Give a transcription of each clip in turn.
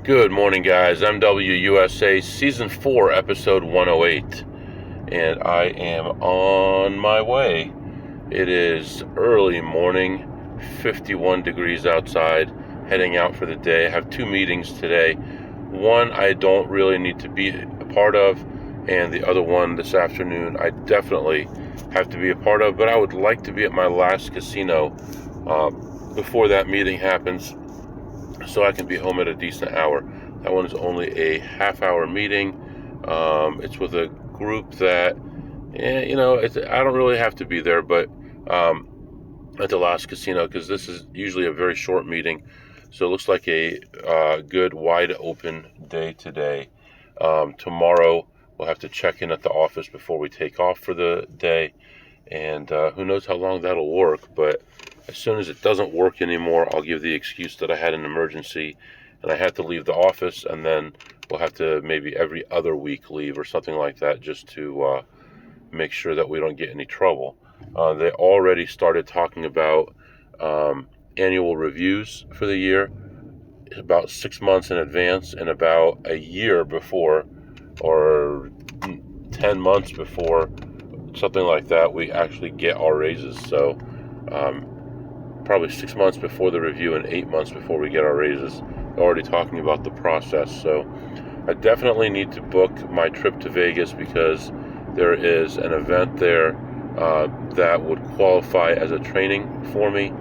Good morning, guys. MWUSA Season 4, Episode 108. And I am on my way. It is early morning, 51 degrees outside, heading out for the day. I have two meetings today. One I don't really need to be a part of, and the other one this afternoon I definitely have to be a part of, but I would like to be at my last casino before that meeting happens, so I can be home at a decent hour. That one is only a half-hour meeting. It's with a group that, I don't really have to be there, but at the last casino, because this is usually a very short meeting. So it looks like a good, wide-open day today. Tomorrow, we'll have to check in at the office before we take off for the day. And who knows how long that'll work, but as soon as it doesn't work anymore, I'll give the excuse that I had an emergency and I had to leave the office, and then we'll have to maybe every other week leave or something like that, just to make sure that we don't get any trouble. They already started talking about annual reviews for the year, about 6 months in advance, and about a year before, or 10 months before, something like that, we actually get our raises. So probably 6 months before the review and 8 months before we get our raises. Already talking about the process. So I definitely need to book my trip to Vegas, because there is an event there that would qualify as a training for me,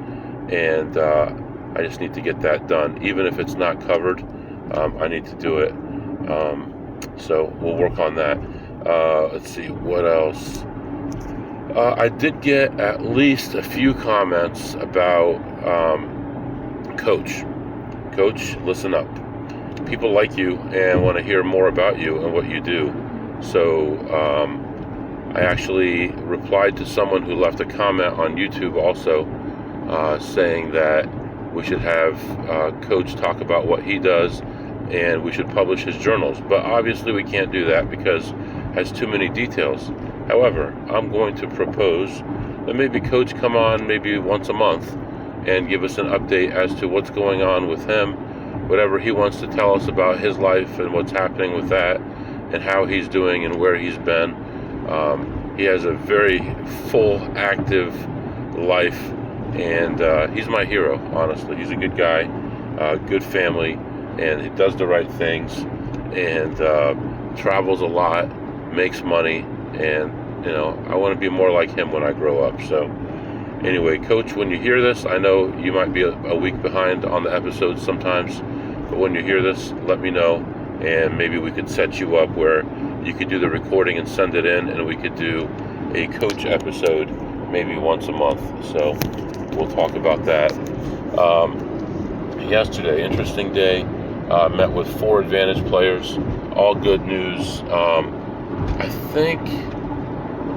and I just need to get that done. Even if it's not covered, I need to do it. So we'll work on that. Let's see, what else? I did get at least a few comments about Coach. Coach, listen up. People like you and want to hear more about you and what you do. So I actually replied to someone who left a comment on YouTube also, saying that we should have Coach talk about what he does, and we should publish his journals. But obviously we can't do that because it has too many details. However, I'm going to propose that maybe Coach come on maybe once a month and give us an update as to what's going on with him, whatever he wants to tell us about his life and what's happening with that, and how he's doing and where he's been. He has a very full, active life, and he's my hero, honestly. He's a good guy, good family, and he does the right things, and travels a lot, makes money, and I want to be more like him when I grow up. So anyway, Coach, when you hear this, I know you might be a week behind on the episodes sometimes, but when you hear this, let me know, and maybe we could set you up where you could do the recording and send it in, and we could do a Coach episode maybe once a month. So we'll talk about that. Yesterday, interesting day. Met with 4 Advantage players, all good news. I think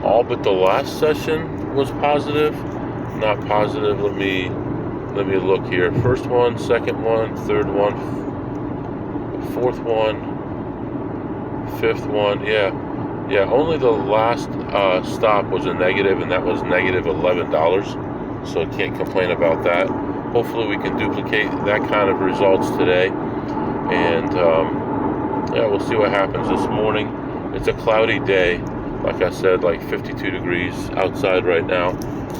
all but the last session was positive. Not positive. Let me look here. First one, second one, third one, fourth one, fifth one. Yeah. Only the last stop was a negative, and that was negative $11. So I can't complain about that. Hopefully we can duplicate that kind of results today, and we'll see what happens this morning. It's a cloudy day. Like I said, like 52 degrees outside right now,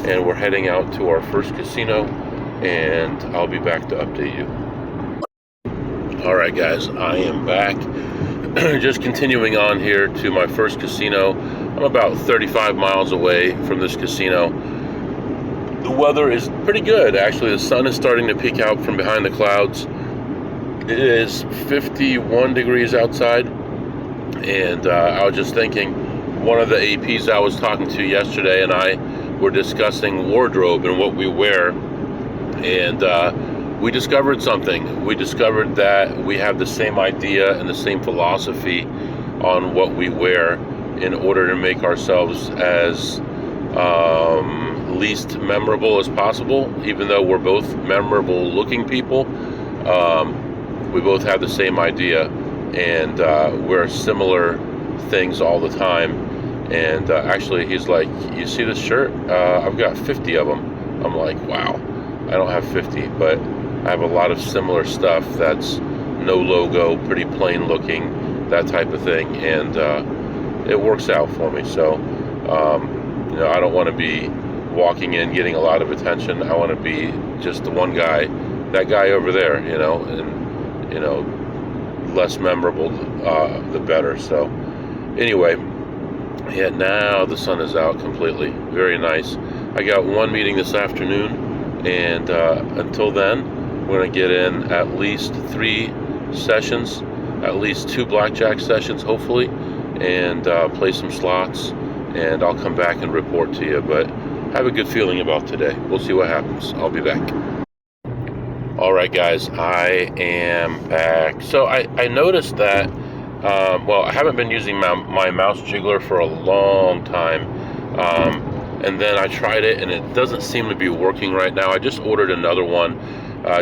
and we're heading out to our first casino, and I'll be back to update you. All right, guys, I am back. Just continuing on here to my first casino. I'm about 35 miles away from this casino. The weather is pretty good, actually. The sun is starting to peek out from behind the clouds. It is 51 degrees outside, and I was just thinking, one of the APs I was talking to yesterday and I were discussing wardrobe and what we wear, and we discovered something. We discovered that we have the same idea and the same philosophy on what we wear in order to make ourselves as least memorable as possible. Even though we're both memorable looking people, we both have the same idea, and wear similar things all the time. And actually, he's like, you see this shirt? I've got 50 of them. I'm like, wow, I don't have 50, but I have a lot of similar stuff that's no logo, pretty plain looking, that type of thing, and it works out for me. So I don't want to be walking in getting a lot of attention. I want to be just the one guy, that guy over there, and less memorable, the better. So anyway, yeah, now the sun is out completely. Very nice. I got one meeting this afternoon, and until then, we're going to get in at least 3 sessions, at least 2 blackjack sessions, hopefully, and play some slots, and I'll come back and report to you. But have a good feeling about today. We'll see what happens. I'll be back. All right, guys, I am back. So I noticed that, I haven't been using my mouse jiggler for a long time, and then I tried it, and it doesn't seem to be working right now. I just ordered another one.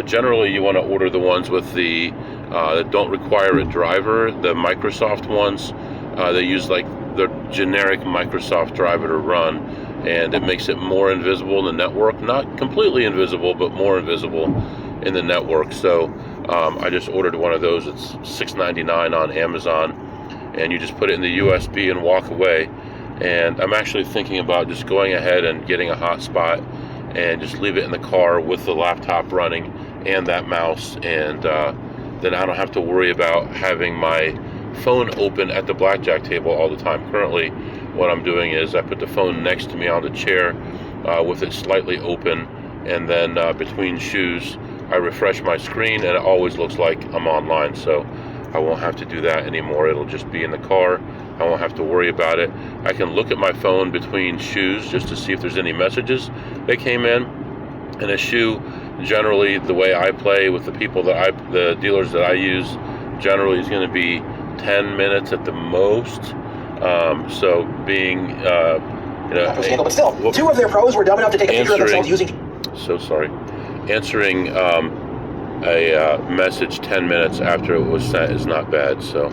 Generally, you want to order the ones with the that don't require a driver. The Microsoft ones, they use like the generic Microsoft driver to run, and it makes it more invisible in the network. Not completely invisible, but more invisible in the network. So I just ordered one of those. It's $6.99 on Amazon, and you just put it in the USB and walk away. And I'm actually thinking about just going ahead and getting a hotspot and just leave it in the car with the laptop running and that mouse, and then I don't have to worry about having my phone open at the blackjack table all the time. Currently, what I'm doing is I put the phone next to me on the chair with it slightly open, and then between shoes I refresh my screen, and it always looks like I'm online. So I won't have to do that anymore. It'll just be in the car. I won't have to worry about it. I can look at my phone between shoes just to see if there's any messages that came in. And a shoe, generally the way I play with the people the dealers that I use, generally is going to be 10 minutes at the most. So being, but still, 2 of their pros were dumb enough to take a picture of themselves using. So sorry. Answering a message 10 minutes after it was sent is not bad. So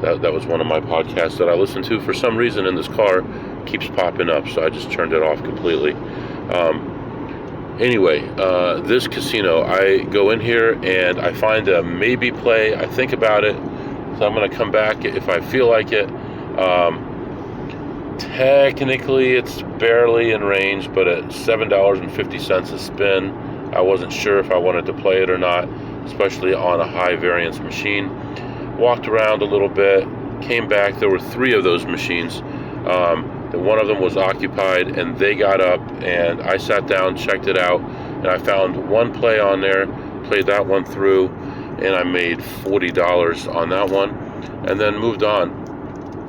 that was one of my podcasts that I listened to. For some reason in this car, keeps popping up, so I just turned it off completely. Anyway, this casino, I go in here and I find a maybe play. I think about it, so I'm going to come back if I feel like it. Technically, it's barely in range, but at $7.50 a spin, I wasn't sure if I wanted to play it or not, especially on a high variance machine. Walked around a little bit, came back. There were 3 of those machines. One of them was occupied, and they got up, and I sat down, checked it out, and I found one play on there, played that one through, and I made $40 on that one, and then moved on.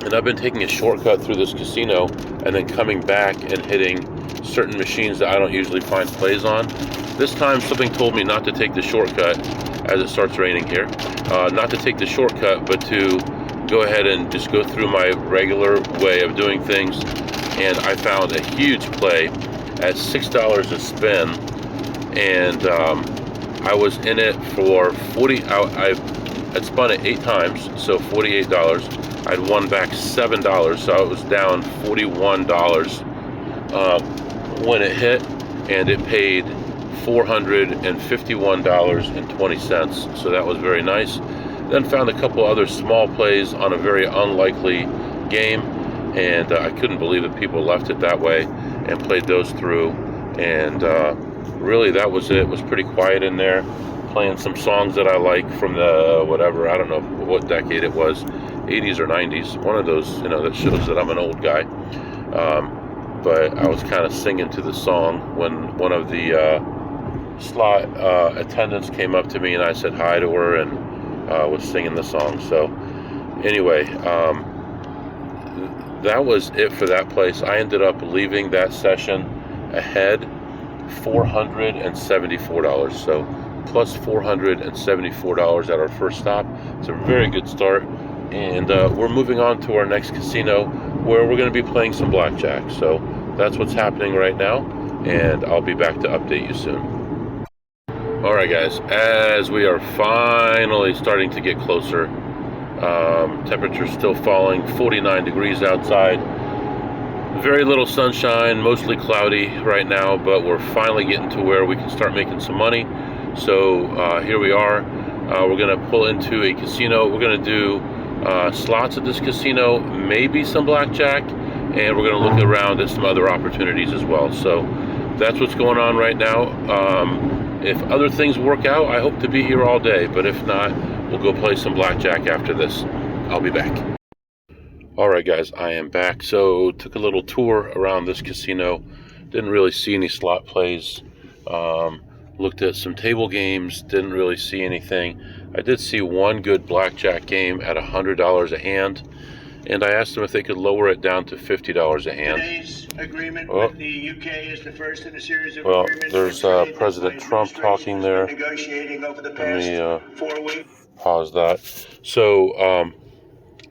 And I've been taking a shortcut through this casino and then coming back and hitting certain machines that I don't usually find plays on. This time something told me not to take the shortcut, as it starts raining here, not to take the shortcut, but to go ahead and just go through my regular way of doing things. And I found a huge play at $6 a spin, and I was in it for 40. I'd spun it 8 times, so $48. I'd won back $7, so I was down $41 when it hit, and it paid $451.20. So that was very nice. Then found a couple other small plays on a very unlikely game, and I couldn't believe that people left it that way, and played those through. And really, that was it. It was pretty quiet in there, playing some songs that I like from the whatever, I don't know what decade it was, 80s or 90s, one of those, that shows that I'm an old guy. But I was kind of singing to the song when one of the slot attendants came up to me, and I said hi to her, and was singing the song. So anyway, that was it for that place. I ended up leaving that session ahead $474. So plus $474 at our first stop. It's a very good start. And we're moving on to our next casino, where we're going to be playing some blackjack. So that's what's happening right now, and I'll be back to update you soon. All right, guys, as we are finally starting to get closer, temperature's still falling, 49 degrees outside. Very little sunshine, mostly cloudy right now, but we're finally getting to where we can start making some money. So here we are. We're going to pull into a casino. We're going to do slots at this casino, maybe some blackjack, and we're going to look around at some other opportunities as well. So that's what's going on right now. If other things work out, I hope to be here all day, but if not, we'll go play some blackjack after this. I'll be back. All right, guys, I am back. So took a little tour around this casino. Didn't really see any slot plays. Looked at some table games. Didn't really see anything. I did see one good blackjack game at $100 a hand, and I asked them if they could lower it down to $50 a hand. Today's agreement with the UK is the first in a series of well, agreements. there's President Trump talking there. Negotiating over the Let past me 4 weeks. pause that. So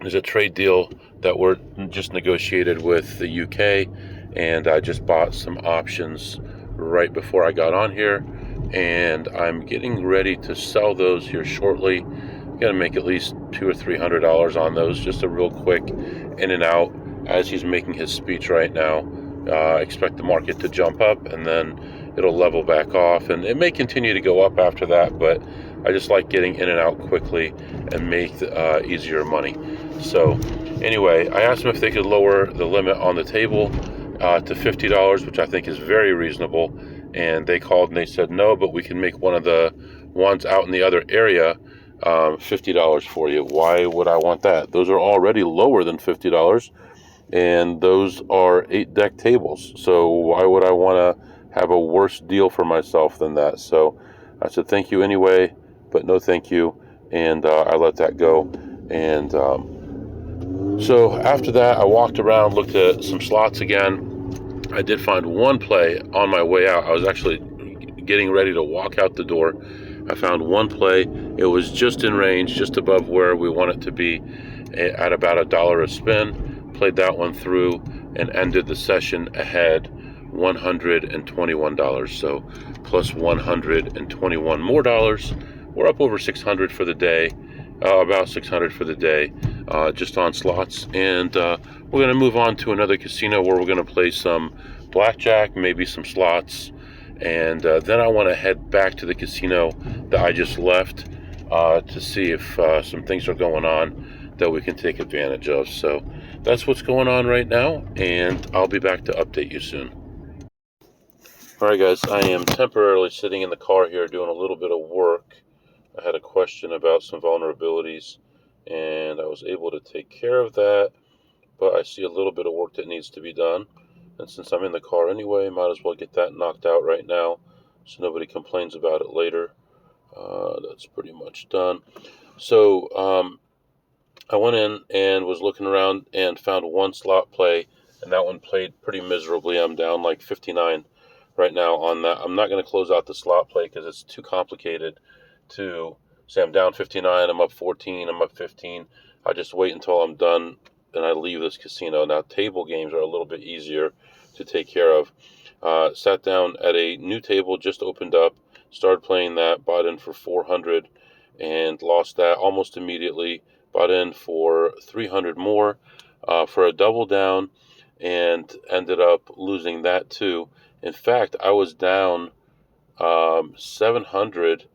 there's a trade deal that we're just negotiated with the UK, and I just bought some options right before I got on here, and I'm getting ready to sell those here shortly. I'm gonna make at least $200 or $300 on those, just a real quick in and out as he's making his speech right now. Expect the market to jump up, and then it'll level back off, and it may continue to go up after that, but I just like getting in and out quickly and make easier money. So anyway, I asked them if they could lower the limit on the table to $50, which I think is very reasonable, and they called and they said no, but we can make one of the ones out in the other area $50 for you. Why would I want that? Those are already lower than $50, and those are 8-deck tables, so why would I want to have a worse deal for myself than that? So I said thank you anyway, but no thank you, and I let that go. And so after that, I walked around, looked at some slots again. I did find one play on my way out. I was actually getting ready to walk out the door. I found one play. It was just in range, just above where we want it to be, at about $1 a spin. Played that one through and ended the session ahead $121. So plus 121 more dollars. We're up over 600 for the day. About 600 for the day, just on slots, and we're going to move on to another casino where we're going to play some blackjack, maybe some slots, and then I want to head back to the casino that I just left to see if some things are going on that we can take advantage of. So that's what's going on right now, and I'll be back to update you soon. All right, guys, I am temporarily sitting in the car here doing a little bit of work. I had a question about some vulnerabilities, and I was able to take care of that, but I see a little bit of work that needs to be done, and since I'm in the car anyway, might as well get that knocked out right now so nobody complains about it later. That's pretty much done. So I went in and was looking around and found one slot play, and that one played pretty miserably. I'm down like 59 right now on that. I'm not going to close out the slot play because it's too complicated to say I'm down 59, I'm up 14, I'm up 15. I just wait until I'm done and I leave this casino. Now, table games are a little bit easier to take care of. Sat down at a new table, just opened up, started playing that, bought in for 400 and lost that almost immediately. Bought in for 300 more for a double down and ended up losing that too. In fact, I was down $700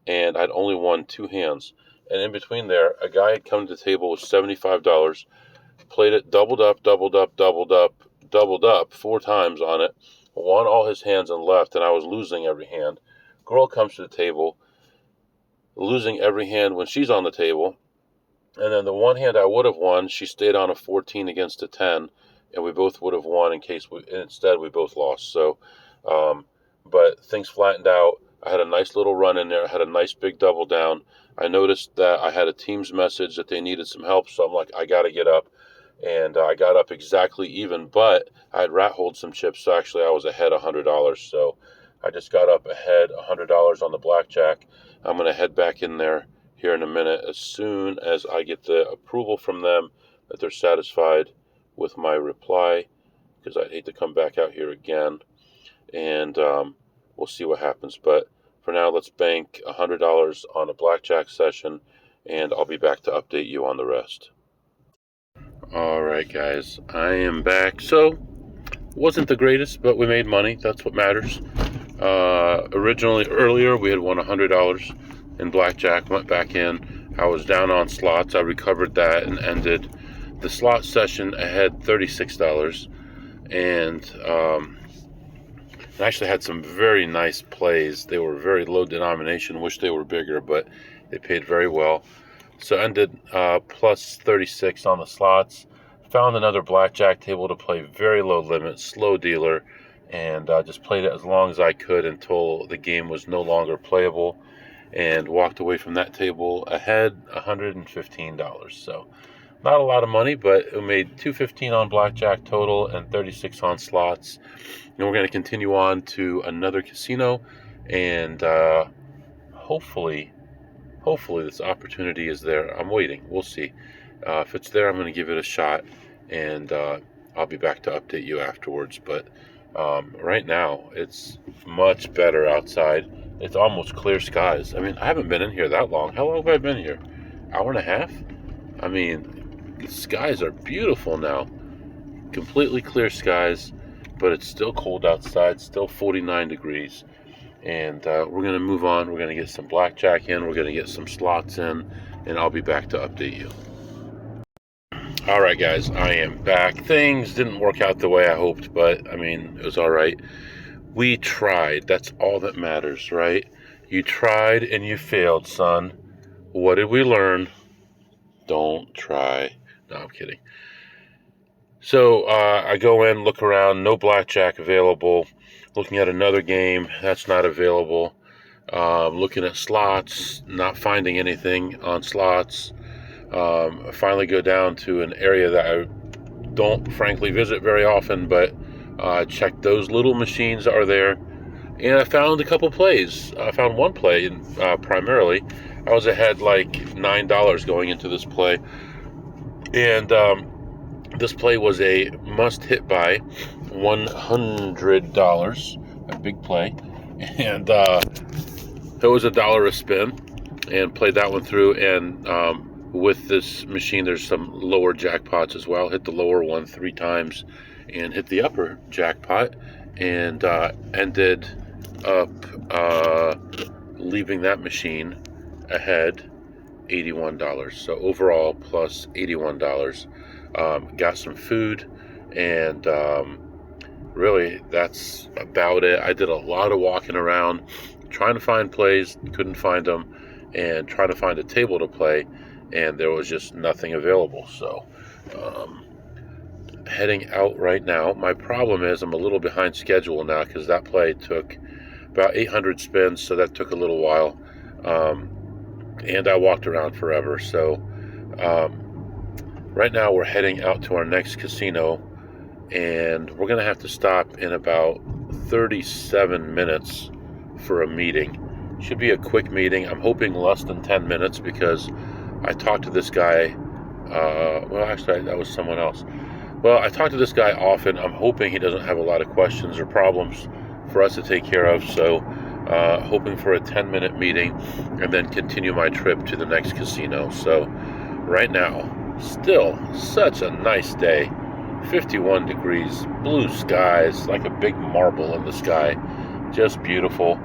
and I'd only won 2 hands. And in between there, a guy had come to the table with $75, played it, doubled up 4 times on it, won all his hands and left, and I was losing every hand. Girl comes to the table, losing every hand when she's on the table, and then the one hand I would have won, she stayed on a 14 against a 10, and we both would have won instead we both lost. So, but things flattened out. I had a nice little run in there. I had a nice big double down. I noticed that I had a Teams message that they needed some help, so I'm like, I got to get up. And I got up exactly even, but I had rat holed some chips, so actually I was ahead $100. So I just got up ahead $100 on the blackjack. I'm going to head back in there here in a minute as soon as I get the approval from them that they're satisfied with my reply, because I'd hate to come back out here again. And we'll see what happens. But for now, let's bank $100 on a blackjack session, and I'll be back to update you on the rest. Alright, guys, I am back. So, wasn't the greatest, but we made money. That's what matters. Earlier, we had won $100 in blackjack, went back in. I was down on slots. I recovered that and ended the slot session ahead $36. And I actually had some very nice plays. They were very low denomination. Wish they were bigger, but they paid very well. So ended plus 36 on the slots. Found another blackjack table to play very low limit, slow dealer, and just played it as long as I could until the game was no longer playable, and walked away from that table ahead $115. So not a lot of money, but it made $215 on blackjack total and 36 on slots. And we're going to continue on to another casino, and hopefully this opportunity is there. I'm waiting. We'll see. If it's there, I'm going to give it a shot, and I'll be back to update you afterwards. But right now, it's much better outside. It's almost clear skies. I mean, I haven't been in here that long. How long have I been here? Hour and a half? I mean, the skies are beautiful now. Completely clear skies, but it's still cold outside, still 49 degrees. And we're going to move on. We're going to get some blackjack in. We're going to get some slots in. And I'll be back to update you. All right, guys. I am back. Things didn't work out the way I hoped, but, I mean, it was all right. We tried. That's all that matters, right? You tried and you failed, son. What did we learn? Don't try. No, I'm kidding. So I go in, look around. No blackjack available. Looking at another game, that's not available. Looking at slots, not finding anything on slots. I finally go down to an area that I don't frankly visit very often, but check those little machines that are there. And I found a couple plays. I found one play primarily. I was ahead like $9 going into this play. And this play was a must-hit by $100, a big play, and it was $1 a spin, and played that one through. And with this machine, there's some lower jackpots as well. Hit the lower one 3 times, and hit the upper jackpot, and ended up leaving that machine ahead $81. So overall, plus $81. Got some food, and really that's about it. I did a lot of walking around trying to find plays, couldn't find them, and trying to find a table to play, and there was just nothing available. So heading out right now. My problem is I'm a little behind schedule now, because that play took about 800 spins, so that took a little while, and I walked around forever. So right now we're heading out to our next casino, and we're going to have to stop in about 37 minutes for a meeting. Should be a quick meeting. I'm hoping less than 10 minutes, because I talked to this guy. Well, actually, that was someone else. Well, I talk to this guy often. I'm hoping he doesn't have a lot of questions or problems for us to take care of. So hoping for a 10-minute meeting, and then continue my trip to the next casino. So right now, still such a nice day. 51 degrees, blue skies, like a big marble in the sky. Just beautiful.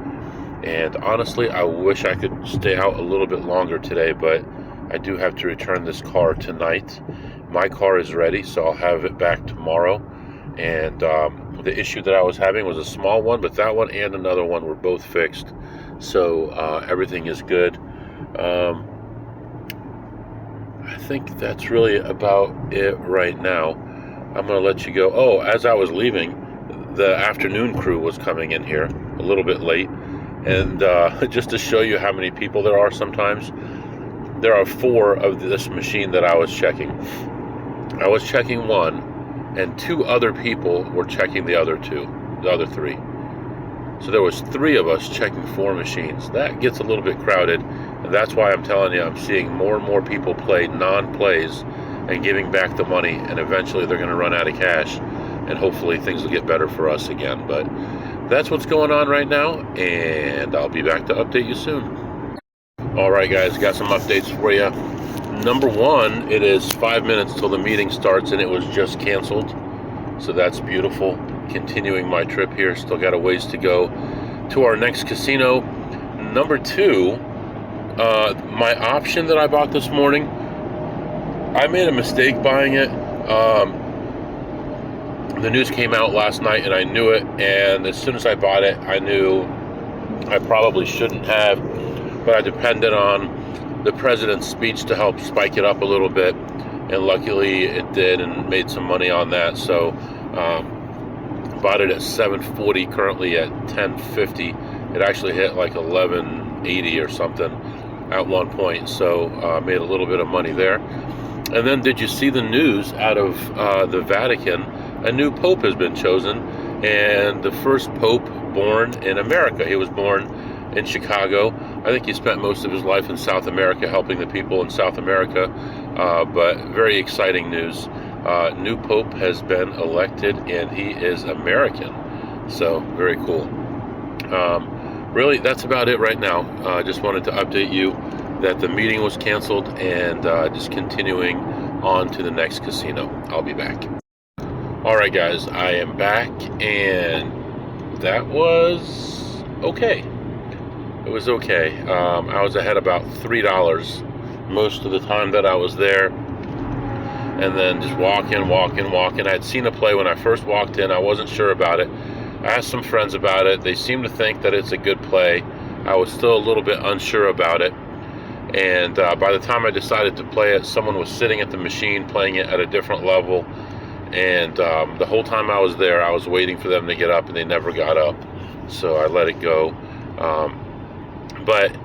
And honestly, I wish I could stay out a little bit longer today, but I do have to return this car tonight. My car is ready, so I'll have it back tomorrow. And the issue that I was having was a small one, but that one and another one were both fixed. So everything is good. I think that's really about it right now. I'm going to let you go. Oh, as I was leaving, the afternoon crew was coming in here a little bit late. And just to show you how many people there are sometimes, there are 4 of this machine that I was checking. I was checking one, and 2 other people were checking the other 3. So there was 3 of us checking 4 machines. That gets a little bit crowded, and that's why I'm telling you, I'm seeing more and more people play non-plays and giving back the money, and eventually they're going to run out of cash, and hopefully things will get better for us again. But that's what's going on right now, and I'll be back to update you soon. All right, guys, got some updates for you. Number 1, it is 5 minutes till the meeting starts, and it was just canceled. So that's beautiful. Continuing my trip here. Still got a ways to go to our next casino. Number 2, My option that I bought this morning, I made a mistake buying it. The news came out last night and I knew it, and as soon as I bought it, I knew I probably shouldn't have, but I depended on the president's speech to help spike it up a little bit, and luckily it did and made some money on that. So bought it at $7.40, currently at $10.50. It actually hit like $11.80 or something at one point, so made a little bit of money there. And then did you see the news out of the Vatican? A new pope has been chosen, and the first pope born in America. He was born in Chicago. I think he spent most of his life in South America helping the people in South America, but very exciting news. New pope has been elected, and he is American, so very cool. Really, that's about it right now. I just wanted to update you that the meeting was canceled, and just continuing on to the next casino. I'll be back. Alright guys, I am back, and that was okay. It was okay. I was ahead about $3 most of the time that I was there, and then just walking. I'd seen a play when I first walked in. I wasn't sure about it. I asked some friends about it. They seem to think that it's a good play. I was still a little bit unsure about it, and by the time I decided to play it, someone was sitting at the machine playing it at a different level. And the whole time I was there, I was waiting for them to get up, and they never got up. So I let it go. But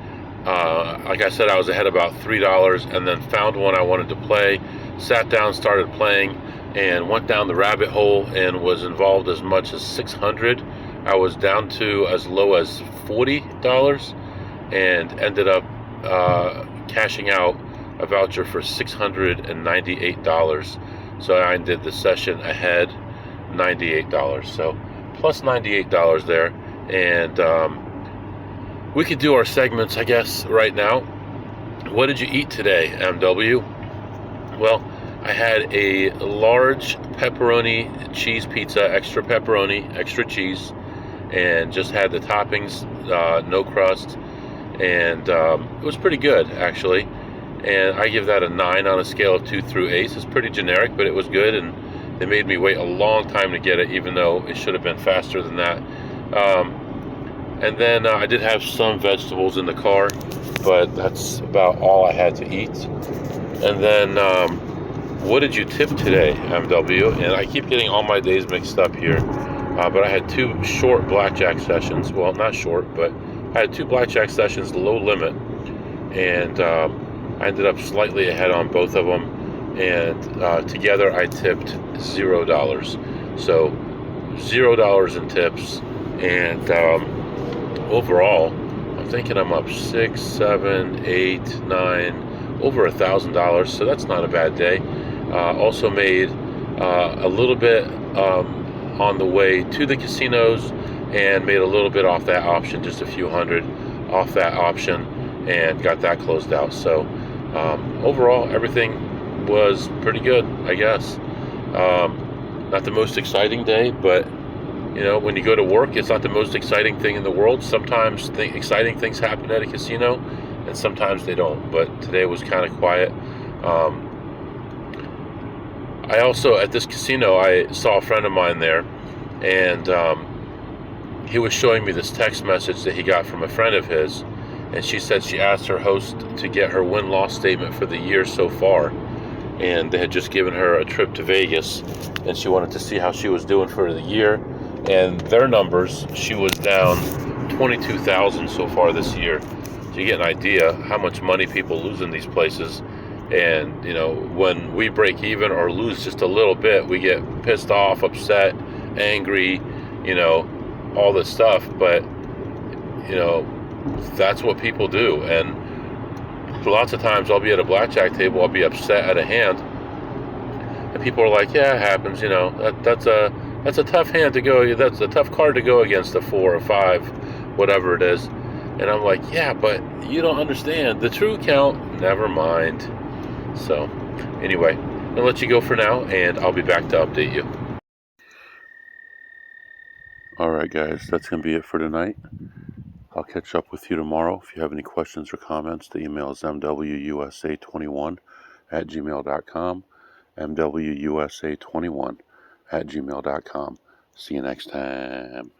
like I said, I was ahead about $3, and then found one I wanted to play. Sat down, started playing, and went down the rabbit hole and was involved as much as $600. I was down to as low as $40 and ended up cashing out a voucher for $698. So I did the session ahead, $98. So plus $98 there. And we could do our segments, I guess, right now. What did you eat today, MW? Well, I had a large pepperoni cheese pizza, extra pepperoni, extra cheese, and just had the toppings, no crust. And it was pretty good, actually. And I give that a 9 on a scale of 2 through 8. It's pretty generic, but it was good, and they made me wait a long time to get it, even though it should have been faster than that. And then I did have some vegetables in the car, but that's about all I had to eat. And then, what did you tip today, MW? And I keep getting all my days mixed up here, but I had 2 short blackjack sessions. Well, not short, but I had 2 blackjack sessions, low limit, and I ended up slightly ahead on both of them, and together I tipped $0. So $0 in tips, and overall, I'm thinking I'm up 6, 7, 8, 9, over $1,000. So that's not a bad day. Also made a little bit on the way to the casinos, and made a little bit off that option, just a few hundred off that option, and got that closed out. So overall, everything was pretty good, I guess. Not the most exciting day, but you know, when you go to work, it's not the most exciting thing in the world. Sometimes exciting things happen at a casino, and sometimes they don't. But today was kind of quiet. I also, at this casino, I saw a friend of mine there, and he was showing me this text message that he got from a friend of his. And she said she asked her host to get her win-loss statement for the year so far. And they had just given her a trip to Vegas, and she wanted to see how she was doing for the year. And their numbers, she was down $22,000 so far this year. So you get an idea how much money people lose in these places. And, you know, when we break even or lose just a little bit, we get pissed off, upset, angry, you know, all this stuff. But, you know, that's what people do. And lots of times I'll be at a blackjack table, I'll be upset at a hand, and people are like, yeah, it happens, you know, that's a tough hand to go, that's a tough card to go against, a 4 or 5, whatever it is. And I'm like, yeah, but you don't understand the true count. Never mind. So anyway, I'll let you go for now, and I'll be back to update you. Alright guys, that's gonna be it for tonight. I'll catch up with you tomorrow. If you have any questions or comments, the email is mwusa21@gmail.com, mwusa21@gmail.com. See you next time.